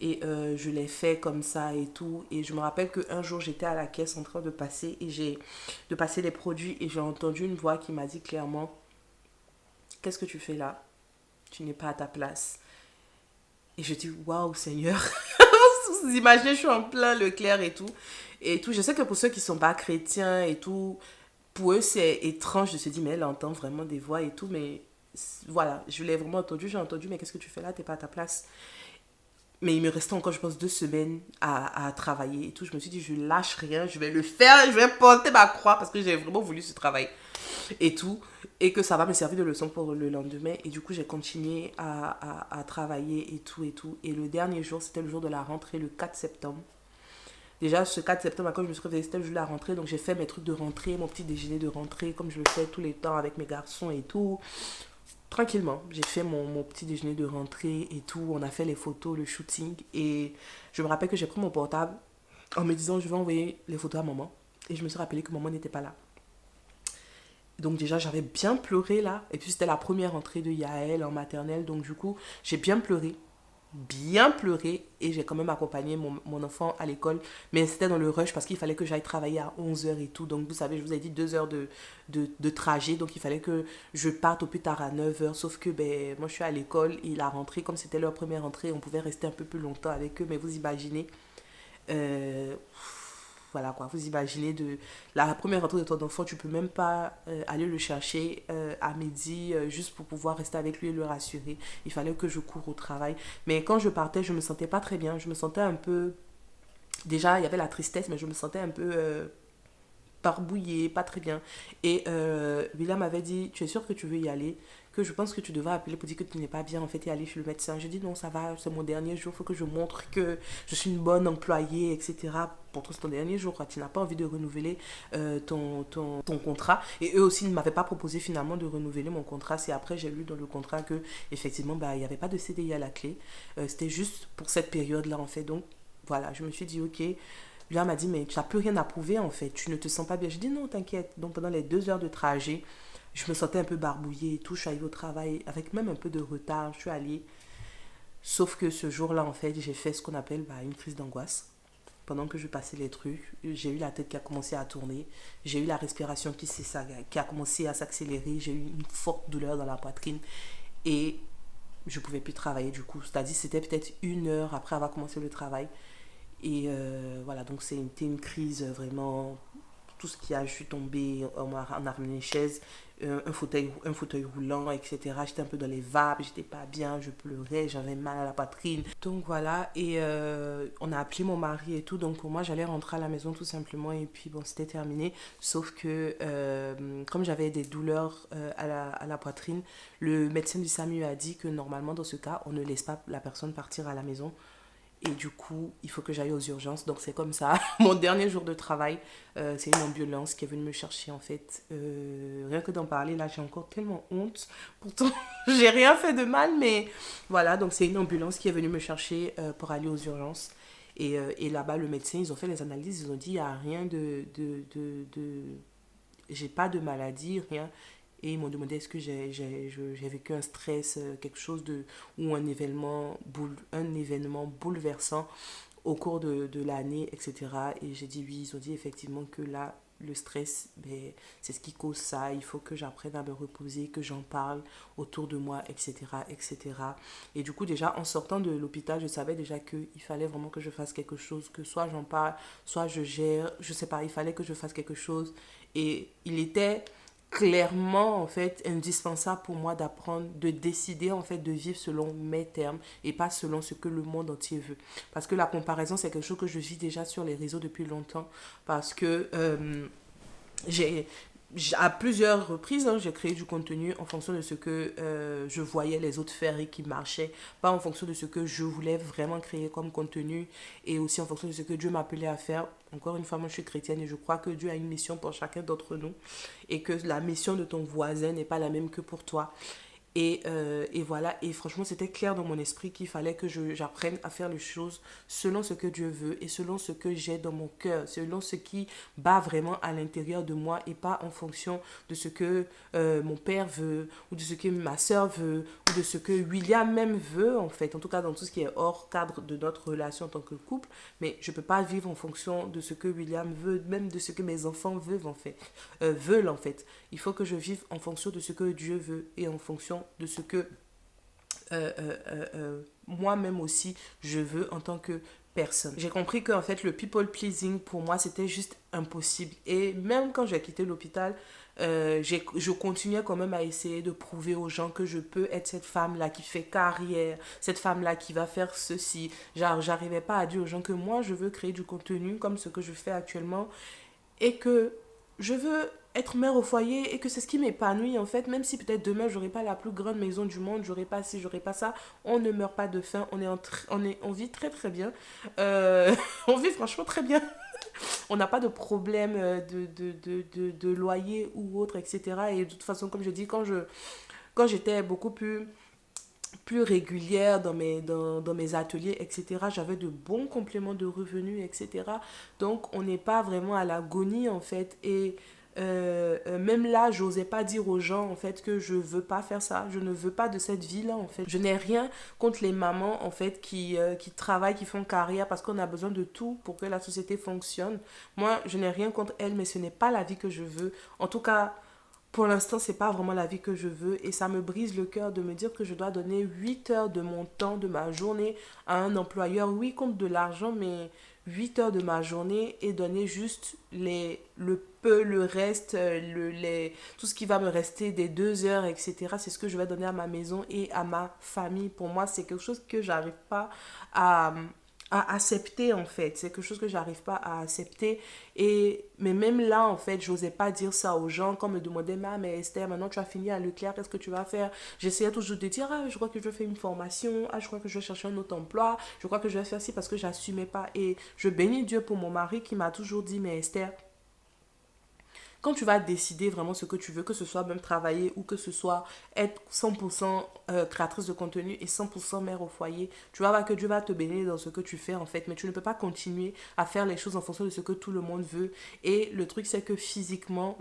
Et je l'ai fait comme ça et tout. Et je me rappelle qu'un jour, j'étais à la caisse en train de passer les produits et j'ai entendu une voix qui m'a dit clairement, qu'est-ce que tu fais là? Tu n'es pas à ta place. Et je dis, waouh, Seigneur. Vous imaginez, je suis en plein Leclerc et tout. Et tout. Je sais que pour ceux qui ne sont pas chrétiens et tout, pour eux, c'est étrange de se dire, mais elle entend vraiment des voix et tout. Mais voilà, je l'ai vraiment entendu. J'ai entendu, mais qu'est-ce que tu fais là? T'es pas à ta place. Mais il me restait encore, je pense, 2 semaines à travailler et tout. Je me suis dit, je lâche rien, je vais le faire, je vais porter ma croix parce que j'ai vraiment voulu ce travail et tout. Et que ça va me servir de leçon pour le lendemain. Et du coup, j'ai continué à travailler et tout et tout. Et le dernier jour, c'était le jour de la rentrée, le 4 septembre. Déjà, ce 4 septembre, quand je me suis réveillée, c'était le jour de la rentrée. Donc, j'ai fait mes trucs de rentrée, mon petit déjeuner de rentrée, comme je le fais tous les temps avec mes garçons et tout. Tranquillement, j'ai fait mon petit déjeuner de rentrée et tout. On a fait les photos, le shooting. Et je me rappelle que j'ai pris mon portable en me disant, je vais envoyer les photos à maman. Et je me suis rappelé que maman n'était pas là. Donc déjà, j'avais bien pleuré là. Et puis, c'était la première entrée de Yael en maternelle. Donc du coup, j'ai bien pleuré et j'ai quand même accompagné mon enfant à l'école. Mais c'était dans le rush parce qu'il fallait que j'aille travailler à 11 heures et tout. Donc vous savez, je vous ai dit 2 heures de trajet. Donc il fallait que je parte au plus tard à 9 heures. Sauf que ben, moi je suis à l'école et la rentrée, comme c'était leur première rentrée, on pouvait rester un peu plus longtemps avec eux. Mais vous imaginez, euh, voilà quoi, vous imaginez la première rentrée de ton enfant, tu peux même pas aller le chercher à midi juste pour pouvoir rester avec lui et le rassurer. Il fallait que je cours au travail. Mais quand je partais, je me sentais pas très bien. Je me sentais un peu... Déjà, il y avait la tristesse, mais je me sentais un peu barbouillée, pas très bien. Et William m'avait dit, tu es sûr que tu veux y aller? Que je pense que tu devrais appeler pour dire que tu n'es pas bien, en fait, et aller chez le médecin. Je dis, non, ça va, c'est mon dernier jour, il faut que je montre que je suis une bonne employée, etc. Pour toi, c'est ton dernier jour, quoi. Tu n'as pas envie de renouveler ton contrat. Et eux aussi ne m'avaient pas proposé finalement de renouveler mon contrat. C'est après, j'ai lu dans le contrat que, effectivement, bah, il n'y avait pas de CDI à la clé. C'était juste pour cette période-là, en fait. Donc, voilà, je me suis dit, ok. Lui m'a dit, mais tu n'as plus rien à prouver en fait, tu ne te sens pas bien. Je dis, non, t'inquiète. Donc pendant les 2 heures de trajet, je me sentais un peu barbouillée et tout. Je suis arrivée au travail avec même un peu de retard. Je suis allée. Sauf que ce jour-là, en fait, j'ai fait ce qu'on appelle bah, une crise d'angoisse. Pendant que je passais les trucs, j'ai eu la tête qui a commencé à tourner. J'ai eu la respiration qui a commencé à s'accélérer. J'ai eu une forte douleur dans la poitrine. Et je ne pouvais plus travailler du coup. C'est-à-dire c'était peut-être 1 heure après avoir commencé le travail. Et voilà, donc c'était une crise vraiment tout ce qui a dû tomber, on a ramené une chaise, un fauteuil roulant, etc. J'étais un peu dans les vapes, j'étais pas bien, je pleurais, j'avais mal à la poitrine. Donc voilà, et on a appelé mon mari et tout, donc pour moi j'allais rentrer à la maison tout simplement et puis bon c'était terminé. Sauf que comme j'avais des douleurs à la poitrine, le médecin du SAMU a dit que normalement dans ce cas on ne laisse pas la personne partir à la maison. Et du coup, il faut que j'aille aux urgences. Donc, c'est comme ça. Mon dernier jour de travail, c'est une ambulance qui est venue me chercher, en fait. Rien que d'en parler, là, j'ai encore tellement honte. Pourtant, j'ai rien fait de mal, mais voilà. Donc, c'est une ambulance qui est venue me chercher pour aller aux urgences. Et là-bas, le médecin, ils ont fait les analyses. Ils ont dit, il n'y a rien j'ai pas de maladie, rien. Et ils m'ont demandé est-ce que j'ai vécu un stress, quelque chose de, ou un événement bouleversant au cours de l'année, etc. Et j'ai dit oui, ils ont dit effectivement que là, le stress, ben, c'est ce qui cause ça. Il faut que j'apprenne à me reposer, que j'en parle autour de moi, etc., etc. Et du coup, déjà, en sortant de l'hôpital, je savais déjà qu'il fallait vraiment que je fasse quelque chose, que soit j'en parle, soit je gère, je sais pas, il fallait que je fasse quelque chose. Et il était clairement en fait indispensable pour moi d'apprendre, de décider en fait de vivre selon mes termes et pas selon ce que le monde entier veut, parce que la comparaison c'est quelque chose que je vis déjà sur les réseaux depuis longtemps, parce que j'ai à plusieurs reprises, hein, j'ai créé du contenu en fonction de ce que je voyais les autres faire et qui marchait, pas en fonction de ce que je voulais vraiment créer comme contenu et aussi en fonction de ce que Dieu m'appelait à faire. Encore une fois, moi je suis chrétienne et je crois que Dieu a une mission pour chacun d'entre nous et que la mission de ton voisin n'est pas la même que pour toi. Et voilà, et franchement, c'était clair dans mon esprit qu'il fallait que j'apprenne à faire les choses selon ce que Dieu veut et selon ce que j'ai dans mon cœur, selon ce qui bat vraiment à l'intérieur de moi et pas en fonction de ce que mon père veut ou de ce que ma soeur veut ou de ce que William même veut, en fait. En tout cas, dans tout ce qui est hors cadre de notre relation en tant que couple. Mais je ne peux pas vivre en fonction de ce que William veut, même de ce que mes enfants veulent, en fait. Veulent, en fait. Il faut que je vive en fonction de ce que Dieu veut et en fonction de ce que moi-même aussi je veux en tant que personne. J'ai compris qu'en fait le people pleasing pour moi c'était juste impossible. Et même quand j'ai quitté l'hôpital, je continuais quand même à essayer de prouver aux gens que je peux être cette femme-là qui fait carrière, cette femme-là qui va faire ceci. Genre, j'arrivais pas à dire aux gens que moi je veux créer du contenu comme ce que je fais actuellement et que je veux être mère au foyer et que c'est ce qui m'épanouit en fait, même si peut-être demain j'aurai pas la plus grande maison du monde, j'aurai pas ci, j'aurai pas ça, on ne meurt pas de faim, on vit très très bien. On vit franchement très bien. On n'a pas de problème de loyer ou autre, etc. Et de toute façon, comme je dis, quand j'étais beaucoup plus régulière dans mes ateliers, etc., j'avais de bons compléments de revenus, etc. Donc, on n'est pas vraiment à l'agonie, en fait. Et même là, j'osais pas dire aux gens, en fait, que je veux pas faire ça. Je ne veux pas de cette vie-là, en fait. Je n'ai rien contre les mamans, en fait, qui travaillent, qui font carrière, parce qu'on a besoin de tout pour que la société fonctionne. Moi, je n'ai rien contre elles, mais ce n'est pas la vie que je veux. En tout cas, pour l'instant, c'est pas vraiment la vie que je veux et ça me brise le cœur de me dire que je dois donner 8 heures de mon temps, de ma journée à un employeur. Oui, compte de l'argent, mais 8 heures de ma journée et donner juste le peu, le reste, tout ce qui va me rester des 2 heures, etc. C'est ce que je vais donner à ma maison et à ma famille. Pour moi, c'est quelque chose que j'arrive pas à accepter en fait, c'est quelque chose que j'arrive pas à accepter. Mais même là en fait j'osais pas dire ça aux gens quand on me demandait mais Esther, maintenant tu as fini à Leclerc, qu'est-ce que tu vas faire? J'essayais toujours de dire je crois que je vais faire une formation, je crois que je vais chercher un autre emploi, je crois que je vais faire ci, parce que j'assumais pas. Et je bénis Dieu pour mon mari qui m'a toujours dit mais Esther, quand tu vas décider vraiment ce que tu veux, que ce soit même travailler ou que ce soit être 100% créatrice de contenu et 100% mère au foyer, tu vas voir que Dieu va te bénir dans ce que tu fais en fait, mais tu ne peux pas continuer à faire les choses en fonction de ce que tout le monde veut. Et le truc c'est que physiquement,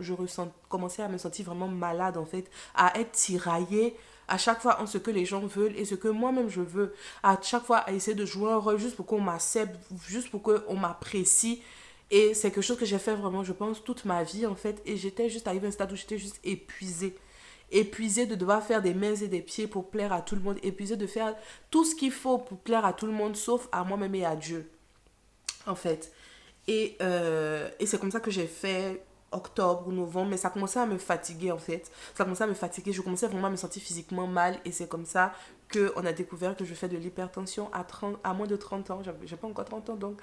commençais à me sentir vraiment malade en fait, à être tiraillée à chaque fois en ce que les gens veulent et ce que moi-même je veux, à chaque fois à essayer de jouer un rôle juste pour qu'on m'accepte, juste pour qu'on m'apprécie. Et c'est quelque chose que j'ai fait vraiment, je pense, toute ma vie en fait. Et j'étais juste arrivée à un stade où j'étais juste épuisée. Épuisée de devoir faire des mains et des pieds pour plaire à tout le monde. Épuisée de faire tout ce qu'il faut pour plaire à tout le monde, sauf à moi-même et à Dieu, en fait. Et c'est comme ça que j'ai fait octobre, novembre, mais ça commençait à me fatiguer en fait. Ça commençait à me fatiguer, je commençais vraiment à me sentir physiquement mal et c'est comme ça qu'on a découvert que je fais de l'hypertension à moins de 30 ans. J'ai pas encore 30 ans, donc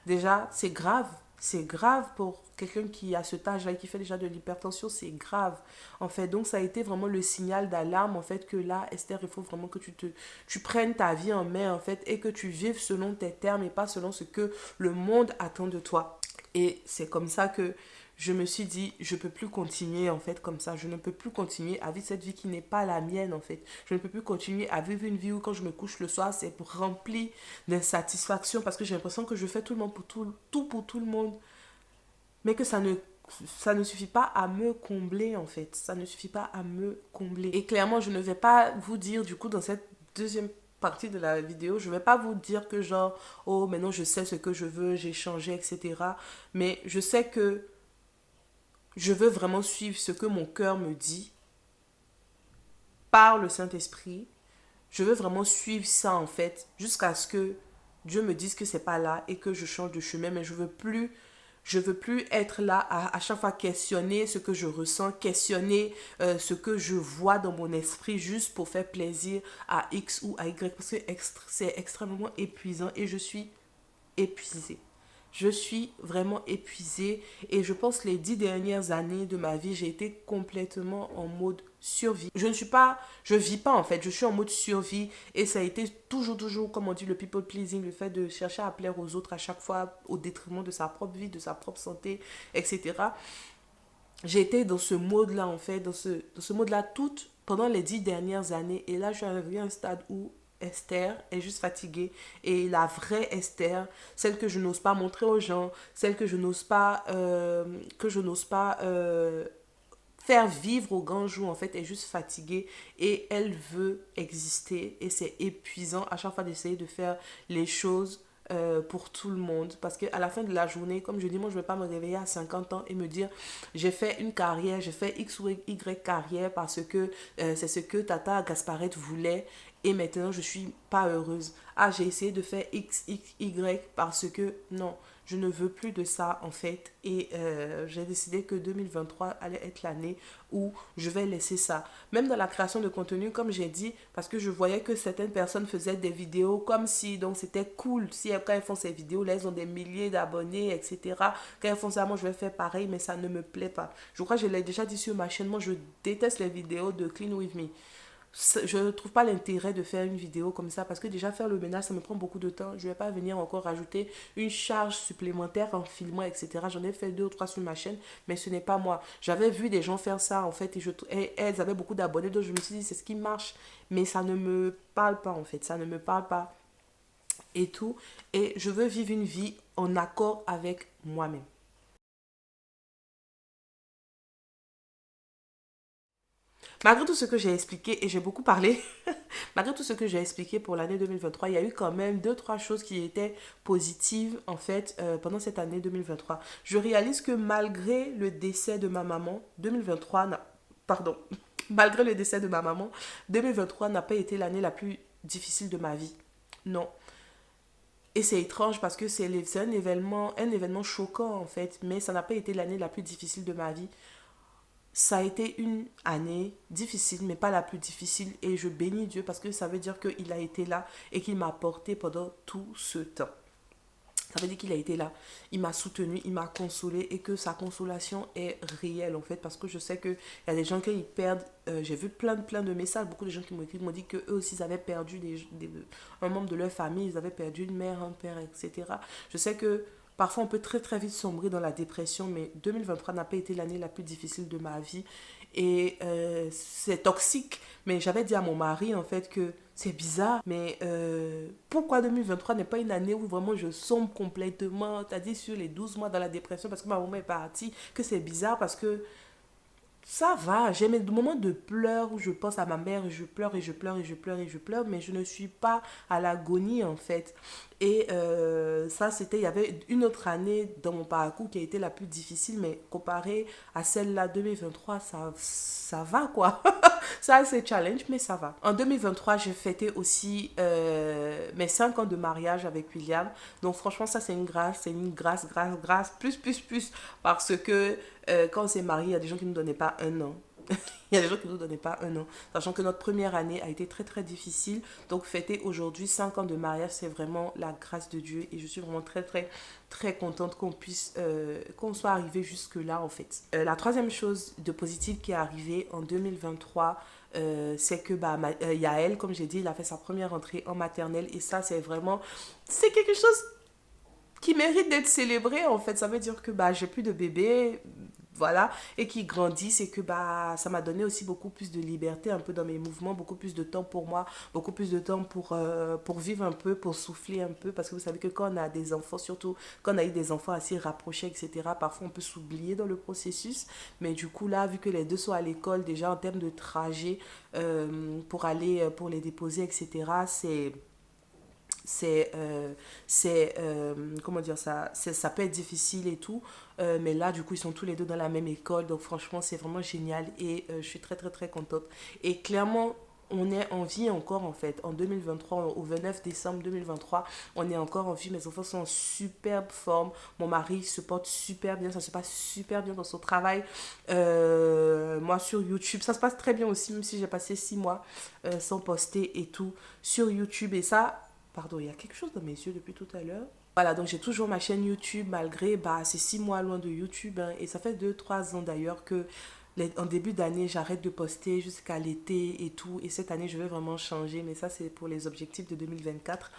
déjà c'est grave. C'est grave pour quelqu'un qui a cet âge-là et qui fait déjà de l'hypertension, c'est grave. En fait, donc ça a été vraiment le signal d'alarme en fait que là, Esther, il faut vraiment que tu prennes ta vie en main en fait et que tu vives selon tes termes et pas selon ce que le monde attend de toi. Et c'est comme ça que je me suis dit, je peux plus continuer en fait comme ça. Je ne peux plus continuer à vivre cette vie qui n'est pas la mienne en fait. Je ne peux plus continuer à vivre une vie où quand je me couche le soir, c'est rempli d'insatisfaction parce que j'ai l'impression que je fais tout le monde pour tout pour tout le monde, mais que ça ne suffit pas à me combler en fait. Ça ne suffit pas à me combler. Et clairement, je ne vais pas vous dire du coup dans cette deuxième partie de la vidéo, je ne vais pas vous dire que genre, oh maintenant je sais ce que je veux, j'ai changé, etc. Mais je sais que je veux vraiment suivre ce que mon cœur me dit par le Saint-Esprit. Je veux vraiment suivre ça en fait jusqu'à ce que Dieu me dise que c'est pas là et que je change de chemin. Mais je veux plus être là à chaque fois questionner ce que je ressens, questionner ce que je vois dans mon esprit juste pour faire plaisir à X ou à Y parce que c'est extrêmement épuisant et je suis épuisée. Je suis vraiment épuisée et je pense que les 10 dernières années de ma vie, j'ai été complètement en mode survie. Je vis pas en fait, je suis en mode survie et ça a été toujours, comme on dit, le people pleasing, le fait de chercher à plaire aux autres à chaque fois au détriment de sa propre vie, de sa propre santé, etc. J'ai été dans ce mode-là en fait, dans ce mode-là pendant les 10 dernières années et là je suis arrivée à un stade où Esther est juste fatiguée et la vraie Esther, celle que je n'ose pas montrer aux gens, celle que je n'ose pas faire vivre au grand jour en fait est juste fatiguée et elle veut exister et c'est épuisant à chaque fois d'essayer de faire les choses pour tout le monde parce qu'à la fin de la journée comme je dis moi je ne vais pas me réveiller à 50 ans et me dire j'ai fait une carrière, j'ai fait X ou Y carrière parce que c'est ce que Tata Gasparette voulait et maintenant je suis pas heureuse. Ah, j'ai essayé de faire X, X, Y parce que non, je ne veux plus de ça en fait. Et j'ai décidé que 2023 allait être l'année où je vais laisser ça. Même dans la création de contenu, comme j'ai dit, parce que je voyais que certaines personnes faisaient des vidéos comme si donc c'était cool. Si quand elles font ces vidéos, là, elles ont des milliers d'abonnés, etc. Quand elles font ça, moi je vais faire pareil, mais ça ne me plaît pas. Je crois que je l'ai déjà dit sur ma chaîne, moi je déteste les vidéos de Clean With Me. Je ne trouve pas l'intérêt de faire une vidéo comme ça parce que déjà faire le ménage ça me prend beaucoup de temps. Je ne vais pas venir encore rajouter une charge supplémentaire en filmant, etc. J'en ai fait 2 ou 3 sur ma chaîne, mais ce n'est pas moi. J'avais vu des gens faire ça en fait et elles avaient beaucoup d'abonnés, donc je me suis dit c'est ce qui marche, mais ça ne me parle pas en fait, ça ne me parle pas et tout. Et je veux vivre une vie en accord avec moi-même. Malgré tout ce que j'ai expliqué, et j'ai beaucoup parlé, malgré tout ce que j'ai expliqué pour l'année 2023, il y a eu quand même 2, 3 choses qui étaient positives en fait pendant cette année 2023. Je réalise que malgré le décès de ma maman, 2023 n'a... Pardon. Malgré le décès de ma maman, 2023 n'a pas été l'année la plus difficile de ma vie. Non. Et c'est étrange parce que c'est un événement choquant en fait, mais ça n'a pas été l'année la plus difficile de ma vie. Ça a été une année difficile, mais pas la plus difficile. Et je bénis Dieu parce que ça veut dire qu'il a été là et qu'il m'a porté pendant tout ce temps. Ça veut dire qu'il a été là. Il m'a soutenu, il m'a consolé et que sa consolation est réelle en fait. Parce que je sais qu'il y a des gens qui perdent. J'ai vu plein de messages. Beaucoup de gens qui m'ont écrit m'ont dit qu'eux aussi ils avaient perdu un membre de leur famille. Ils avaient perdu une mère, un père, etc. Je sais que parfois on peut très vite sombrer dans la dépression. Mais 2023 n'a pas été l'année la plus difficile de ma vie. Et c'est toxique. Mais j'avais dit à mon mari en fait que c'est bizarre, mais pourquoi 2023 n'est pas une année où vraiment je sombre complètement, c'est-à-dire sur les 12 mois dans la dépression parce que ma maman est partie, que c'est bizarre parce que ça va, j'ai mes moments de pleurs où je pense à ma mère et je pleure et je pleure et je pleure et je pleure, mais je ne suis pas à l'agonie en fait. Et ça, il y avait une autre année dans mon parcours qui a été la plus difficile, mais comparée à celle-là 2023, ça va quoi. Ça, c'est challenge, mais ça va. En 2023, j'ai fêté aussi mes 5 ans de mariage avec William. Donc, franchement, ça, c'est une grâce, plus. Parce que quand on s'est marié, il y a des gens qui ne nous donnaient pas un an. Il y a des gens qui ne nous donnaient pas un an. Sachant que notre première année a été très difficile. Donc fêter aujourd'hui 5 ans de mariage, c'est vraiment la grâce de Dieu. Et je suis vraiment très contente qu'on soit arrivé jusque-là en fait. La troisième chose de positive qui est arrivée en 2023, c'est que Yael, comme j'ai dit, il a fait sa première entrée en maternelle. Et ça, c'est quelque chose qui mérite d'être célébré en fait. Ça veut dire que j'ai plus de bébé, voilà, et qui grandissent et que ça m'a donné aussi beaucoup plus de liberté un peu dans mes mouvements, beaucoup plus de temps pour moi, beaucoup plus de temps pour vivre un peu, pour souffler un peu, parce que vous savez que quand on a des enfants, surtout quand on a eu des enfants assez rapprochés, etc., parfois on peut s'oublier dans le processus, mais du coup là, vu que les deux sont à l'école, déjà en termes de trajet pour aller, pour les déposer, etc., c'est comment dire ça, ça peut être difficile et tout, mais là du coup ils sont tous les deux dans la même école, donc franchement c'est vraiment génial et je suis très contente. Et clairement on est en vie encore en fait en 2023, au 29 décembre 2023 on est encore en vie. Mes enfants sont en superbe forme, mon mari se porte super bien, ça se passe super bien dans son travail. Moi sur YouTube ça se passe très bien aussi, même si j'ai passé 6 mois sans poster et tout sur YouTube. Et ça, pardon, il y a quelque chose dans mes yeux depuis tout à l'heure. Voilà, donc j'ai toujours ma chaîne YouTube malgré ces 6 mois loin de YouTube, hein, et ça fait 2 3 ans d'ailleurs que en début d'année j'arrête de poster jusqu'à l'été et tout. Et cette année je vais vraiment changer, mais ça c'est pour les objectifs de 2024.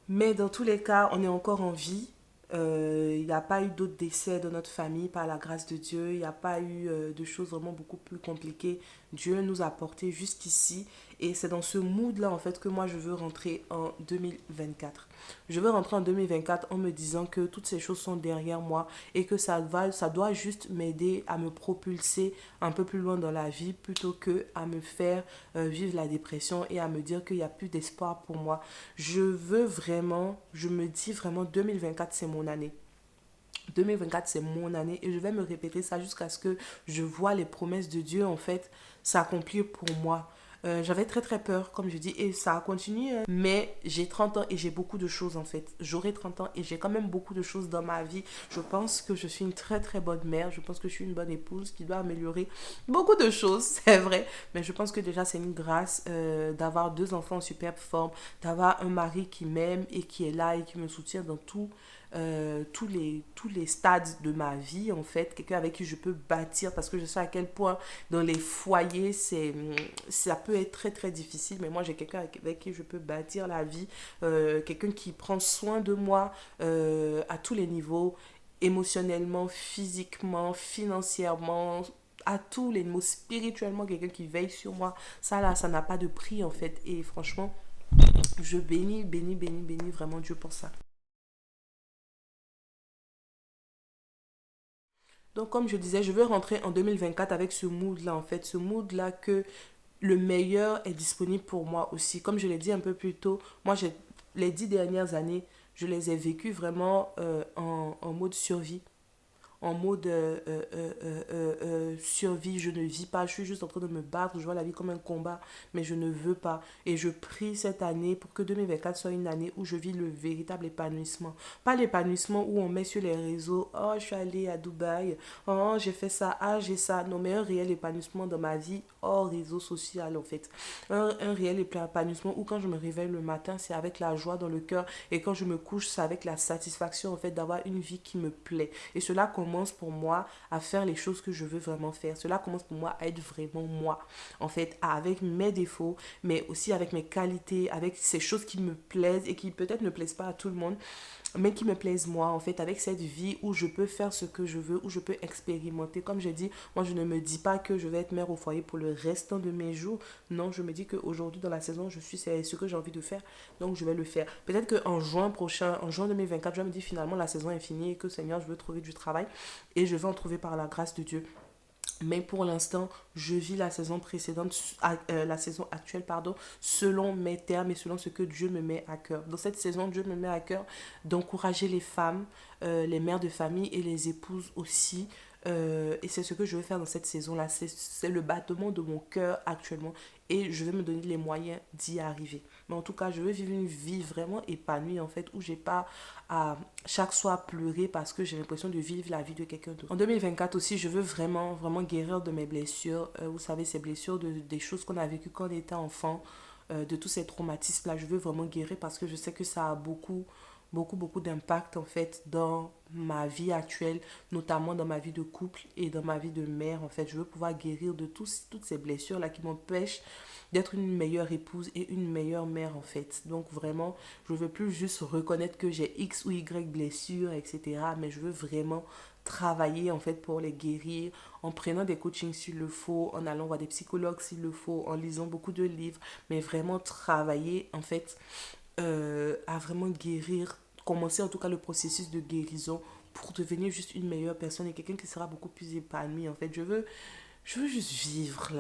Mais dans tous les cas, on est encore en vie. Il n'y a pas eu d'autres décès dans notre famille par la grâce de Dieu. Il n'y a pas eu de choses vraiment beaucoup plus compliquées. Dieu nous a portés jusqu'ici. Et c'est dans ce mood-là, en fait, que moi, je veux rentrer en 2024. Je veux rentrer en 2024 en me disant que toutes ces choses sont derrière moi et que ça doit juste m'aider à me propulser un peu plus loin dans la vie plutôt que à me faire vivre la dépression et à me dire qu'il n'y a plus d'espoir pour moi. Je me dis vraiment 2024 c'est mon année. 2024 c'est mon année et je vais me répéter ça jusqu'à ce que je vois les promesses de Dieu en fait s'accomplir pour moi. J'avais très peur, comme je dis, et ça a continué, hein. Mais j'ai 30 ans et j'ai beaucoup de choses en fait. J'aurai 30 ans et j'ai quand même beaucoup de choses dans ma vie. Je pense que je suis une très bonne mère. Je pense que je suis une bonne épouse qui doit améliorer beaucoup de choses, c'est vrai. Mais je pense que déjà c'est une grâce d'avoir 2 enfants en superbe forme, d'avoir un mari qui m'aime et qui est là et qui me soutient dans tous les stades de ma vie en fait, quelqu'un avec qui je peux bâtir, parce que je sais à quel point dans les foyers ça peut être très difficile, mais moi j'ai quelqu'un avec qui je peux bâtir la vie, quelqu'un qui prend soin de moi à tous les niveaux, émotionnellement, physiquement, financièrement, à tous les niveaux, spirituellement, quelqu'un qui veille sur moi. Ça là, ça n'a pas de prix en fait, et franchement je bénis vraiment Dieu pour ça. Donc, comme je disais, je veux rentrer en 2024 avec ce mood-là, en fait. Ce mood-là que le meilleur est disponible pour moi aussi. Comme je l'ai dit un peu plus tôt, moi, les 10 dernières années, je les ai vécues vraiment en mode survie, en mode survie. Je ne vis pas, je suis juste en train de me battre, je vois la vie comme un combat, mais je ne veux pas. Et je prie cette année pour que 2024 soit une année où je vis le véritable épanouissement. Pas l'épanouissement où on met sur les réseaux, oh je suis allée à Dubaï, oh j'ai fait ça, ah j'ai ça. Non, mais un réel épanouissement dans ma vie hors réseau social en fait. Un réel épanouissement où quand je me réveille le matin, c'est avec la joie dans le cœur, et quand je me couche, c'est avec la satisfaction en fait d'avoir une vie qui me plaît. Et cela commence pour moi à faire les choses que je veux vraiment faire. Cela commence pour moi à être vraiment moi, en fait, avec mes défauts, mais aussi avec mes qualités, avec ces choses qui me plaisent et qui peut-être ne plaisent pas à tout le monde, mais qui me plaisent moi, en fait, avec cette vie où je peux faire ce que je veux, où je peux expérimenter. Comme je dis, moi je ne me dis pas que je vais être mère au foyer pour le restant de mes jours. Non, je me dis qu'aujourd'hui dans la saison, c'est ce que j'ai envie de faire, donc je vais le faire. Peut-être qu'en juin prochain, en juin 2024, je vais me dire finalement la saison est finie et que Seigneur, je veux trouver du travail et je vais en trouver par la grâce de Dieu. Mais pour l'instant, je vis la saison précédente, la saison actuelle, pardon, selon mes termes et selon ce que Dieu me met à cœur. Dans cette saison, Dieu me met à cœur d'encourager les femmes, les mères de famille et les épouses aussi, Et c'est ce que je veux faire dans cette saison-là. C'est le battement de mon cœur actuellement. Et je vais me donner les moyens d'y arriver. Mais en tout cas, je veux vivre une vie vraiment épanouie, en fait, où j'ai pas à chaque soir pleurer parce que j'ai l'impression de vivre la vie de quelqu'un d'autre. En 2024 aussi, je veux vraiment, vraiment guérir de mes blessures. Vous savez, ces blessures, des choses qu'on a vécues quand on était enfant, de tous ces traumatismes-là. Je veux vraiment guérir parce que je sais que ça a beaucoup d'impact en fait dans ma vie actuelle, notamment dans ma vie de couple et dans ma vie de mère en fait. Je veux pouvoir guérir de toutes ces blessures là qui m'empêchent d'être une meilleure épouse et une meilleure mère en fait. Donc vraiment, je veux plus juste reconnaître que j'ai X ou Y blessures, etc. Mais je veux vraiment travailler en fait pour les guérir en prenant des coachings s'il le faut, en allant voir des psychologues s'il le faut, en lisant beaucoup de livres, mais vraiment travailler en fait à vraiment guérir, commencer en tout cas le processus de guérison pour devenir juste une meilleure personne et quelqu'un qui sera beaucoup plus épanoui en fait. Je veux juste vivre,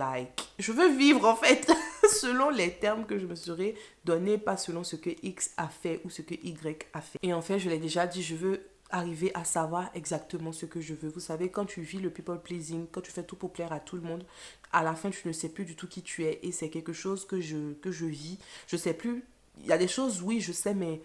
je veux vivre en fait selon les termes que je me serais donné, pas selon ce que X a fait ou ce que Y a fait. Et en fait, je l'ai déjà dit, je veux arriver à savoir exactement ce que je veux. Vous savez, quand tu vis le people pleasing, quand tu fais tout pour plaire à tout le monde, à la fin, tu ne sais plus du tout qui tu es. Et c'est quelque chose que je vis. Je sais plus. Il y a des choses, oui, je sais, mais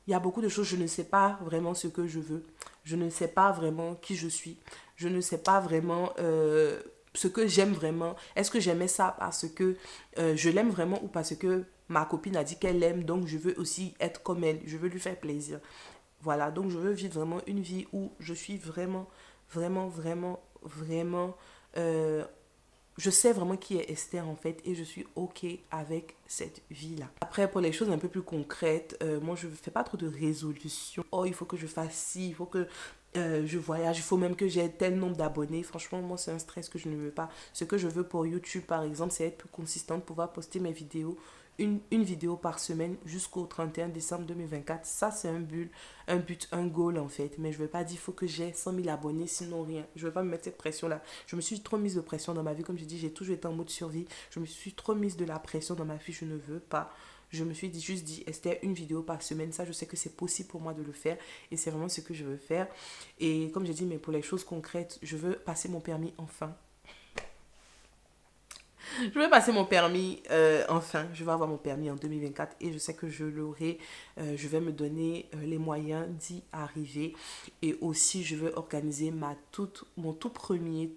il y a beaucoup de choses, je ne sais pas vraiment ce que je veux. Je ne sais pas vraiment qui je suis. Je ne sais pas vraiment ce que j'aime vraiment. Est-ce que j'aimais ça parce que je l'aime vraiment ou parce que ma copine a dit qu'elle l'aime, donc je veux aussi être comme elle. Je veux lui faire plaisir. Voilà, donc je veux vivre vraiment une vie où je suis vraiment, vraiment, vraiment, vraiment euh, je sais vraiment qui est Esther en fait et je suis ok avec cette vie-là. Après, pour les choses un peu plus concrètes, moi je ne fais pas trop de résolutions. Oh, il faut que je fasse ci, il faut que je voyage, il faut même que j'ai tel nombre d'abonnés. Franchement, moi c'est un stress que je ne veux pas. Ce que je veux pour YouTube par exemple, c'est être plus consistante, pouvoir poster mes vidéos. Une vidéo par semaine jusqu'au 31 décembre 2024. Ça, c'est un but, un goal en fait. Mais je ne veux pas dire il faut que j'ai 100 000 abonnés, sinon rien. Je ne veux pas me mettre cette pression-là. Je me suis trop mise de pression dans ma vie. Comme je dis, j'ai toujours été en mode survie. Je me suis trop mise de la pression dans ma vie. Je ne veux pas. Je me suis juste dit, Esther, une vidéo par semaine. Ça, je sais que c'est possible pour moi de le faire. Et c'est vraiment ce que je veux faire. Et comme j'ai dit, mais pour les choses concrètes, je veux passer mon permis enfin. Je vais passer mon permis, enfin, je vais avoir mon permis en 2024 et je sais que je l'aurai. Je vais me donner les moyens d'y arriver. Et aussi, je veux organiser mon tout premier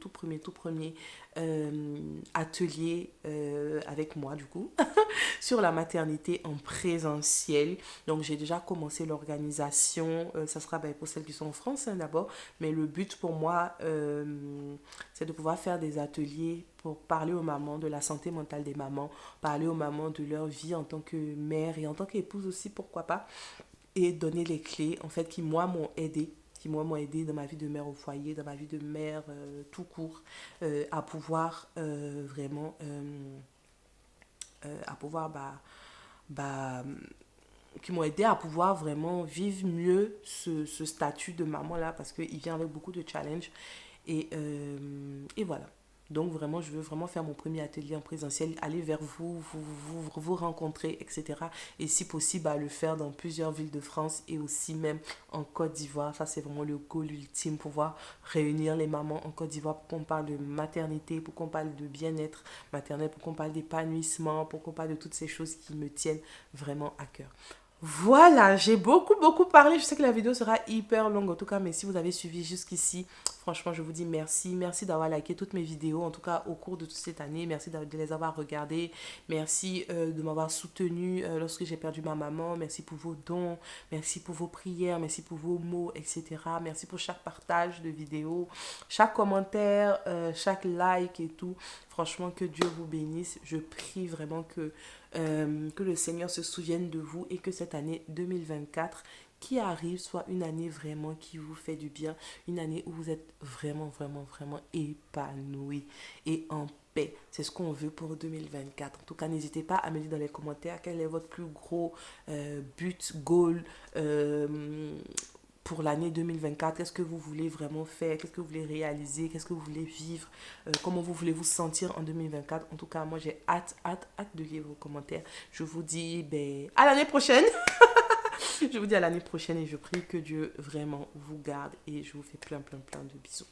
atelier avec moi, du coup, sur la maternité en présentiel. Donc, j'ai déjà commencé l'organisation. Ça sera ben, pour celles qui sont en France hein, d'abord. Mais le but pour moi, c'est de pouvoir faire des ateliers pour parler aux mamans de la santé mentale des mamans, parler aux mamans de leur vie en tant que mère et en tant qu'épouse aussi, pourquoi pas, et donner les clés, en fait, qui moi m'ont aidé dans ma vie de mère au foyer, dans ma vie de mère tout court, à pouvoir vraiment, à pouvoir, bah, qui m'ont aidé à pouvoir vraiment vivre mieux ce statut de maman-là, parce qu'il vient avec beaucoup de challenges. Et voilà. Donc vraiment, je veux vraiment faire mon premier atelier en présentiel, aller vers vous rencontrer, etc. Et si possible, à le faire dans plusieurs villes de France et aussi même en Côte d'Ivoire. Ça, c'est vraiment le goal ultime, pouvoir réunir les mamans en Côte d'Ivoire pour qu'on parle de maternité, pour qu'on parle de bien-être maternel, pour qu'on parle d'épanouissement, pour qu'on parle de toutes ces choses qui me tiennent vraiment à cœur. Voilà, j'ai beaucoup parlé. Je sais que la vidéo sera hyper longue en tout cas, mais si vous avez suivi jusqu'ici, franchement, je vous dis merci. Merci d'avoir liké toutes mes vidéos, en tout cas au cours de toute cette année. Merci de les avoir regardées. Merci de m'avoir soutenu lorsque j'ai perdu ma maman. Merci pour vos dons. Merci pour vos prières. Merci pour vos mots, etc. Merci pour chaque partage de vidéo, chaque commentaire, chaque like et tout. Franchement, que Dieu vous bénisse. Je prie vraiment que le Seigneur se souvienne de vous et que cette année 2024 qui arrive soit une année vraiment qui vous fait du bien, une année où vous êtes vraiment épanoui et en paix. C'est ce qu'on veut pour 2024. En tout cas, n'hésitez pas à me dire dans les commentaires quel est votre plus gros but, goal, pour l'année 2024, qu'est-ce que vous voulez vraiment faire, qu'est-ce que vous voulez réaliser, qu'est-ce que vous voulez vivre, comment vous voulez vous sentir en 2024. En tout cas, moi j'ai hâte de lire vos commentaires. Je vous dis à l'année prochaine. Je vous dis à l'année prochaine et je prie que Dieu vraiment vous garde et je vous fais plein de bisous.